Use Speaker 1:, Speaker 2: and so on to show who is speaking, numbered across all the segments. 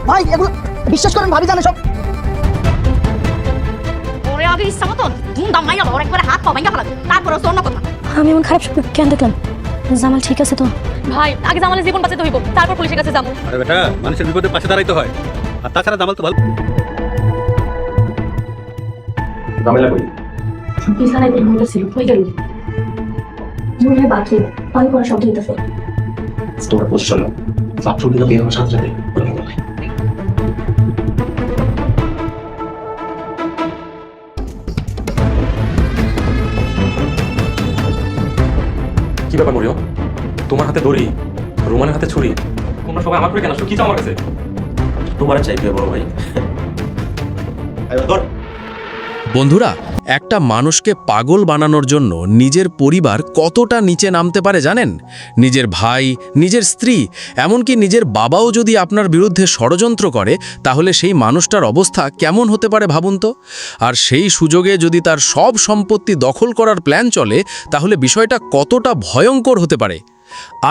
Speaker 1: ভাই এগুলো বিশ্বাস করেন, ভাবি জানে সব।
Speaker 2: ওরে আগে ইচ্ছা মতন ধুমধাম মাইয়া ওর একবারে হাত পা ভাঙা ফেলাবে, তারপরে অন্য কথা।
Speaker 3: আমি এমন খারাপ স্বপ্ন কেন দেখলাম? জামাল ঠিক আছে তো?
Speaker 2: ভাই আগে জামালের জীবন বাঁচাতে হইব, তারপর পুলিশের কাছে যাবো।
Speaker 4: আরে বেটা, মানুষের বিপদে পাশে দাঁড়াইতে হয়, আর তাছাড়া জামাল তো ভালো।
Speaker 5: ঝামেলা করি
Speaker 3: বিছানায় দিন মতো ছিল, হয়ে গেল মনে বাথরুম পানি পড়া শব্দ হইতেছে।
Speaker 5: তোমার পজিশন না, বাথরুম থেকে বের হওয়ার সাথে সাথে কি ব্যাপার মরিয়ম? তোমার হাতে দড়ি, রোমানের হাতে ছুরি, তোমরা সবাই আমার করে কেন আসছো? কি চাও আমার কাছে? তোমার চাইবে বড় ভাই।
Speaker 6: বন্ধুরা, একটা মানুষকে পাগল বানানোর জন্য নিজের পরিবার কতটা নিচে নামতে পারে জানেন? নিজের ভাই, নিজের স্ত্রী, এমনকি নিজের বাবাও যদি আপনার বিরুদ্ধে ষড়যন্ত্র করে, তাহলে সেই মানুষটার অবস্থা কেমন হতে পারে ভাবুন তো। আর সেই সুযোগে যদি তার সব সম্পত্তি দখল করার প্ল্যান চলে, তাহলে বিষয়টা কতটা ভয়ঙ্কর হতে পারে।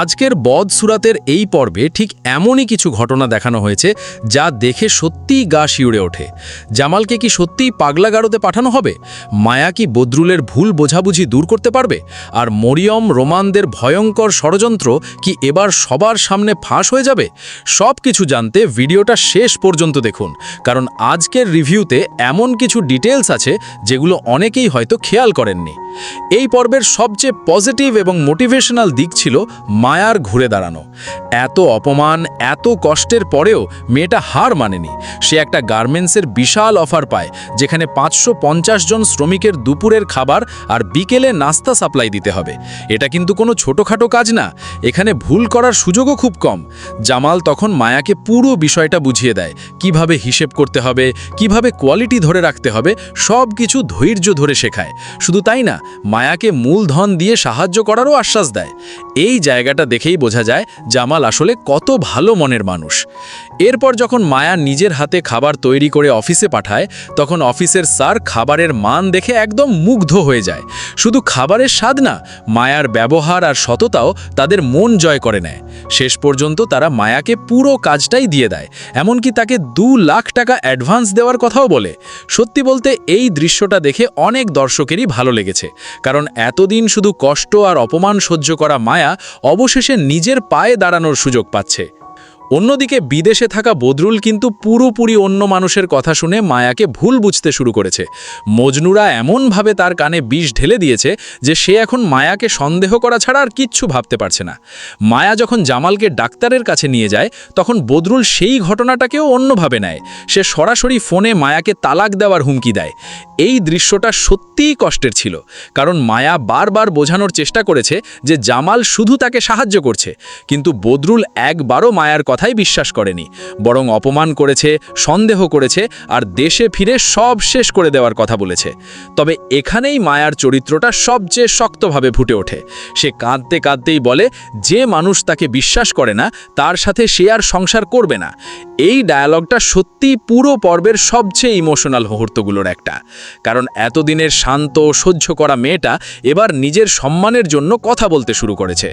Speaker 6: আজকের বদসুরাতের এই পর্বে ঠিক এমনই কিছু ঘটনা দেখানো হয়েছে যা দেখে সত্যিই গা শিউরে ওঠে। জামালকে কি সত্যিই পাগলাগারোতে পাঠানো হবে? মায়া কি বদরুলের ভুল বোঝাবুঝি দূর করতে পারবে? আর মরিয়ম, রোমানদের ভয়ঙ্কর ষড়যন্ত্র কি এবার সবার সামনে ফাঁস হয়ে যাবে? সব কিছু জানতে ভিডিওটা শেষ পর্যন্ত দেখুন, কারণ আজকের রিভিউতে এমন কিছু ডিটেলস আছে যেগুলো অনেকেই হয়তো খেয়াল করেননি। এই পর্বের সবচেয়ে পজিটিভ এবং মোটিভেশনাল দিক ছিল মায়ার ঘুরে দাঁড়ানো। এত অপমান, এত কষ্টের পরেও মেয়েটা হার মানেনি। সে একটা গার্মেন্টসের বিশাল অফার পায়, যেখানে 550 জন শ্রমিকের দুপুরের খাবার আর বিকেলে নাস্তা সাপ্লাই দিতে হবে। এটা কিন্তু কোনো ছোটোখাটো কাজ না, এখানে ভুল করার সুযোগও খুব কম। জামাল তখন মায়াকে পুরো বিষয়টা বুঝিয়ে দেয়, কিভাবে হিসেব করতে হবে, কিভাবে কোয়ালিটি ধরে রাখতে হবে, সব কিছু ধৈর্য ধরে শেখায়। শুধু তাই না, মায়াকে মূলধন দিয়ে সাহায্য করারও আশ্বাস দেয়। এই জায়গাটা দেখেই বোঝা যায় জামাল আসলে কত ভালো মনের মানুষ। এরপর যখন মায়া নিজের হাতে খাবার তৈরি করে অফিসে পাঠায়, তখন অফিসের স্যার খাবারের মান দেখে একদম মুগ্ধ হয়ে যায়। শুধু খাবারের স্বাদ না, মায়ার ব্যবহার আর সততাও তাদের মন জয় করে নেয়। শেষ পর্যন্ত তারা মায়াকে পুরো কাজটাই দিয়ে দেয়, এমনকি তাকে 2 লাখ টাকা অ্যাডভান্স দেওয়ার কথাও বলে। সত্যি বলতে এই দৃশ্যটা দেখে অনেক দর্শকেরই ভালো লেগেছে, কারণ এতদিন শুধু কষ্ট আর অপমান সহ্য করা মায়া অবশেষে নিজের পায়ে দাঁড়ানোর সুযোগ পাচ্ছে। অন্যদিকে বিদেশে থাকা বদরুল কিন্তু পুরোপুরি অন্য মানুষের কথা শুনে মায়াকে ভুল বুঝতে শুরু করেছে। মজনুরা এমনভাবে তার কানে বিষ ঢেলে দিয়েছে যে সে এখন মায়াকে সন্দেহ করা ছাড়া আর কিচ্ছু ভাবতে পারছে না। মায়া যখন জামালকে ডাক্তারের কাছে নিয়ে যায়, তখন বদরুল সেই ঘটনাটাকেও অন্যভাবে নেয়। সে সরাসরি ফোনে মায়াকে তালাক দেওয়ার হুমকি দেয়। এই দৃশ্যটা সত্যিই কষ্টের ছিল, কারণ মায়া বারবার বোঝানোর চেষ্টা করেছে যে জামাল শুধু তাকে সাহায্য করছে, কিন্তু বদরুল একবারও মায়ার কথাই বিশ্বাস করেনি, বরং অপমান করেছে, সন্দেহ করেছে আর দেশে ফিরে সব শেষ করে দেওয়ার কথা বলেছে। তবে এখানেই মায়ার চরিত্রটা সবচেয়ে শক্তভাবে ফুটে ওঠে। সে কাঁদতে কাঁদতেই বলে যে মানুষ তাকে বিশ্বাস করে না, তার সাথে সে আর সংসার করবে না। এই ডায়ালগটা সত্যিই পুরো পর্বের সবচেয়ে ইমোশনাল মুহূর্তগুলোর একটা, কারণ এতদিনের শান্ত সহ্য করা মেয়েটা এবার নিজের সম্মানের জন্য কথা বলতে শুরু করেছে।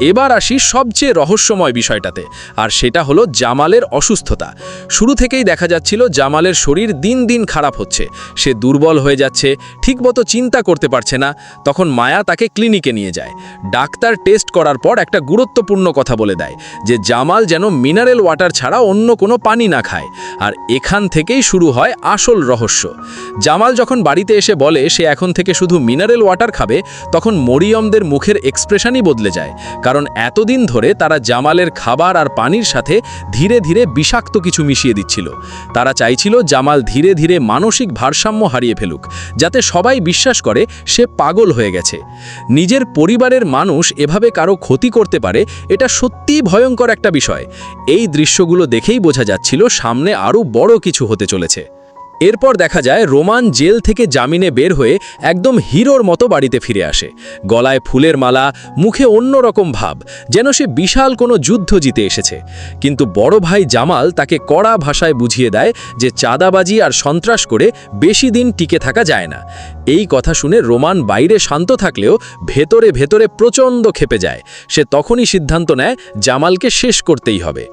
Speaker 6: এবার আসি সবচেয়ে রহস্যময় বিষয়টাতে, আর সেটা হলো জামালের অসুস্থতা। শুরু থেকেই দেখা যাচ্ছিল জামালের শরীর দিন দিন খারাপ হচ্ছে, সে দুর্বল হয়ে যাচ্ছে, ঠিকমতো চিন্তা করতে পারছে না। তখন মায়া তাকে ক্লিনিকে নিয়ে যায়। ডাক্তার টেস্ট করার পর একটা গুরুত্বপূর্ণ কথা বলে দেয় যে জামাল যেন মিনারেল ওয়াটার ছাড়া অন্য কোনো পানি না খায়। আর এখান থেকেই শুরু হয় আসল রহস্য। জামাল যখন বাড়িতে এসে বলে সে এখন থেকে শুধু মিনারেল ওয়াটার খাবে, তখন মরিয়মদের মুখের এক্সপ্রেশনই বদলে যায়, কারণ এতদিন ধরে তারা জামালের খাবার আর পানির সাথে ধীরে ধীরে বিষাক্ত কিছু মিশিয়ে দিচ্ছিল। তারা চাইছিল জামাল ধীরে ধীরে মানসিক ভারসাম্য হারিয়ে ফেলুক, যাতে সবাই বিশ্বাস করে সে পাগল হয়ে গেছে। নিজের পরিবারের মানুষ এভাবে কারো ক্ষতি করতে পারে, এটা সত্যিই ভয়ঙ্কর একটা বিষয়। এই দৃশ্যগুলো দেখেই বোঝা যাচ্ছিল সামনে আরও বড় কিছু হতে চলেছে। এরপর দেখা যায় রোমান জেল থেকে জামিনে বের হয়ে একদম হিরোর মতো বাড়িতে ফিরে আসে। গলায় ফুলের মালা, মুখে অন্যরকম ভাব, যেন সে বিশাল কোনো যুদ্ধ জিতে এসেছে। কিন্তু বড় ভাই জামাল তাকে কড়া ভাষায় বুঝিয়ে দেয় যে চাঁদাবাজি আর সন্ত্রাস করে বেশি দিন টিকে থাকা যায় না। এই কথা শুনে রোমান বাইরে শান্ত থাকলেও ভেতরে ভেতরে প্রচণ্ড ক্ষেপে যায়। সে তখনই সিদ্ধান্ত নেয় জামালকে শেষ করতেই হবে।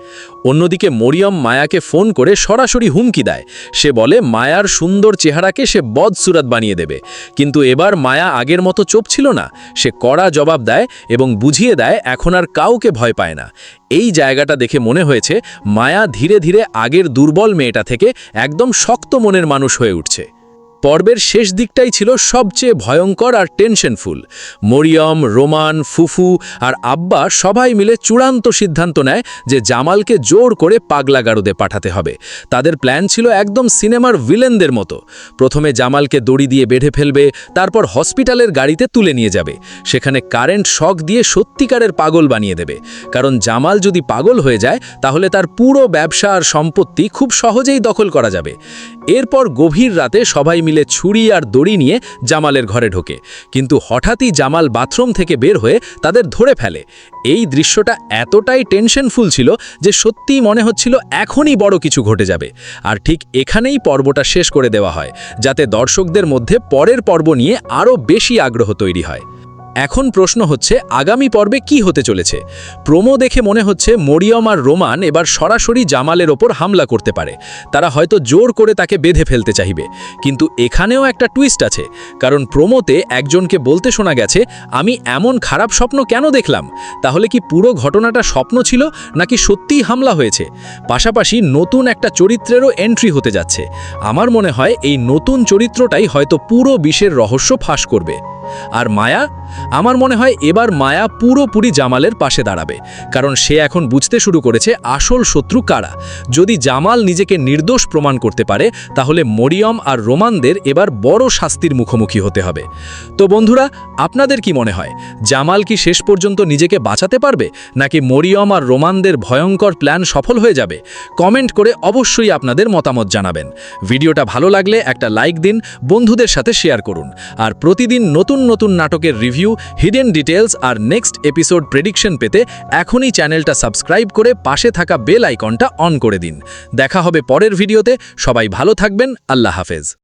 Speaker 6: অন্যদিকে মরিয়ম মায়াকে ফোন করে সরাসরি হুমকি দেয়। সে বলে মায়ার সুন্দর চেহারাকে সে বদসুরাত বানিয়ে দেবে। কিন্তু এবার মায়া আগের মতো চুপ ছিল না। সে কড়া জবাব দেয় এবং বুঝিয়ে দেয় এখন আর কাউকে ভয় পায় না। এই জায়গাটা দেখে মনে হয়েছে মায়া ধীরে ধীরে আগের দুর্বল মেয়েটা থেকে একদম শক্ত মনের মানুষ হয়ে উঠছে। পর্বের শেষ দিকটাই ছিল সবচেয়ে ভয়ঙ্কর আর টেনশনফুল। মরিয়ম, রোমান, ফুফু আর আব্বা সবাই মিলে চূড়ান্ত সিদ্ধান্ত নেয় যে জামালকে জোর করে পাগলাগারদে পাঠাতে হবে। তাদের প্ল্যান ছিল একদম সিনেমার ভিলেনদের মতো। প্রথমে জামালকে দড়ি দিয়ে বেঁধে ফেলবে, তারপর হসপিটালের গাড়িতে তুলে নিয়ে যাবে। সেখানে কারেন্ট শক দিয়ে সত্যিকারের পাগল বানিয়ে দেবে। কারণ জামাল যদি পাগল হয়ে যায় তাহলে তার পুরো ব্যবসা আর সম্পত্তি খুব সহজেই দখল করা যাবে। এরপর গভীর রাতে সবাই মিলে ছুরি আর দড়ি নিয়ে জামালের ঘরে ঢোকে। কিন্তু হঠাৎই জামাল বাথরুম থেকে বের হয়ে তাদের ধরে ফেলে। এই দৃশ্যটা এতটাই টেনশনফুল ছিল যে সত্যিই মনে হচ্ছিল এখনই বড় কিছু ঘটে যাবে। আর ঠিক এখানেই পর্বটা শেষ করে দেওয়া হয়, যাতে দর্শকদের মধ্যে পরের পর্ব নিয়ে আরও বেশি আগ্রহ তৈরি হয়। এখন প্রশ্ন হচ্ছে আগামী পর্বে কি হতে চলেছে। প্রোমো দেখে মনে হচ্ছে মরিয়ম আর রোমান এবার সরাসরি জামালের ওপর হামলা করতে পারে। তারা হয়তো জোর করে তাকে বেঁধে ফেলতে চাইবে। কিন্তু এখানেও একটা টুইস্ট আছে, কারণ প্রোমোতে একজনকে বলতে শোনা গেছে আমি এমন খারাপ স্বপ্ন কেন দেখলাম। তাহলে কি পুরো ঘটনাটা স্বপ্ন ছিল নাকি সত্যিই হামলা হয়েছে? পাশাপাশি নতুন একটা চরিত্রেরও এন্ট্রি হতে যাচ্ছে। আমার মনে হয় এই নতুন চরিত্রটাই হয়তো পুরো বিষের রহস্য ফাঁস করবে। আর মায়া, আমার মনে হয় এবার মায়া পুরোপুরি জামালের পাশে দাঁড়াবে। কারণ সে এখন বুঝতে শুরু করেছে আসল শত্রু কারা। যদি জামাল নিজেকে নির্দোষ প্রমাণ করতে পারে তাহলে মরিয়ম আর রোমানদের এবার বড় শাস্তির মুখোমুখি হতে হবে। তো বন্ধুরা, আপনাদের কি মনে হয় জামাল কি শেষ পর্যন্ত নিজেকে বাঁচাতে পারবে, নাকি মরিয়ম আর রোমানদের ভয়ঙ্কর প্ল্যান সফল হয়ে যাবে? কমেন্ট করে অবশ্যই আপনাদের মতামত জানাবেন। ভিডিওটা ভালো লাগলে একটা লাইক দিন, বন্ধুদের সাথে শেয়ার করুন। আর প্রতিদিন নতুন নতুন নাটকের রিভিউ, হিডেন ডিটেলস আর নেক্সট এপিসোড প্রেডিকশন পেতে এখনই চ্যানেলটা সাবস্ক্রাইব করে পাশে থাকা বেল আইকনটা অন করে দিন। দেখা হবে পরের ভিডিওতে। সবাই ভালো থাকবেন। আল্লাহ হাফেজ।